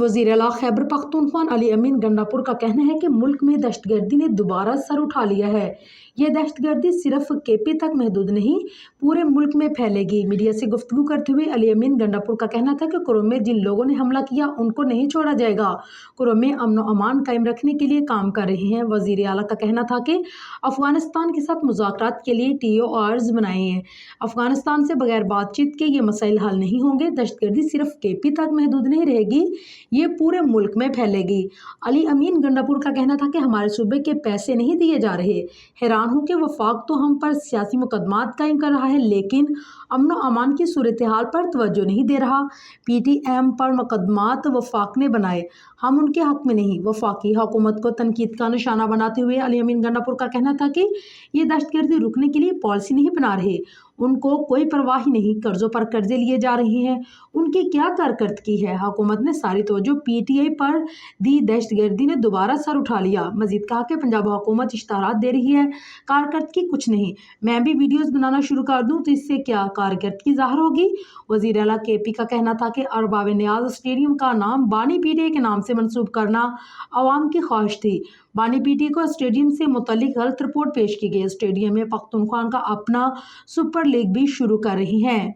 वज़ीर आला खैबर पख्तूनख्वा अली अमीन गंडापुर का कहना है कि मुल्क में दहशतगर्दी ने दोबारा सर उठा लिया है। यह दहशतगर्दी सिर्फ केपी तक महदूद नहीं, पूरे मुल्क में फैलेगी। मीडिया से गुफ्तगू करते हुए अली अमीन गंडापुर का कहना था कि कुरम में जिन लोगों ने हमला किया उनको नहीं छोड़ा जाएगा। कुरम में अमन व अमान कायम रखने के लिए काम कर रहे हैं। वज़ीर आला का कहना था कि अफगानिस्तान के साथ मुज़ाकरात के लिए TORs बनाए हैं। अफगानिस्तान से बगैर बातचीत के ये मसाइल हल नहीं होंगे। दहशतगर्दी सिर्फ केपी तक महदूद नहीं रहेगी, ये पूरे मुल्क में फैलेगी। अली अमीन गंडापुर का कहना था कि हमारे सूबे के पैसे नहीं दिए जा रहे। हैरान हूं कि वफाक तो हम पर सियासी मुकदमात कायम कर रहा है, लेकिन अमन व अमान की सूरत हाल पर तवज्जो नहीं दे रहा। PTM पर मुकदमात वफाक ने बनाए, हम उनके हक में नहीं। वफाकी हुकूमत को तनकीद का निशाना बनाते हुए अली अमीन गंडापुर का कहना था कि ये दहशतगर्दी रुकने के लिए पॉलिसी नहीं बना रहे, उनको कोई परवाह ही नहीं। कर्जों पर कर्जे लिए जा रहे हैं, उनकी क्या कारकर्दगी है। हुकूमत ने सारी तवज्जो PTI पर दी, दहशतगर्दी ने दोबारा सर उठा लिया। मजीद कहा कि पंजाब हुकूमत इश्तहारात दे रही है, कारकर्दगी कुछ नहीं। मैं भी वीडियोस बनाना शुरू कर दूं तो इससे क्या कारकर्दगी ज़ाहिर होगी। वज़ीर आला KP का कहना था कि अरबाब नियाज स्टेडियम का नाम बानी PTI के नाम से मंसूब करना आवाम की ख्वाहिश थी। बानी PTI को स्टेडियम से मुतल्लिक गलत रिपोर्ट पेश की गई। स्टेडियम में पख्तूनख्वा का अपना सुपर लीग भी शुरू कर रही हैं।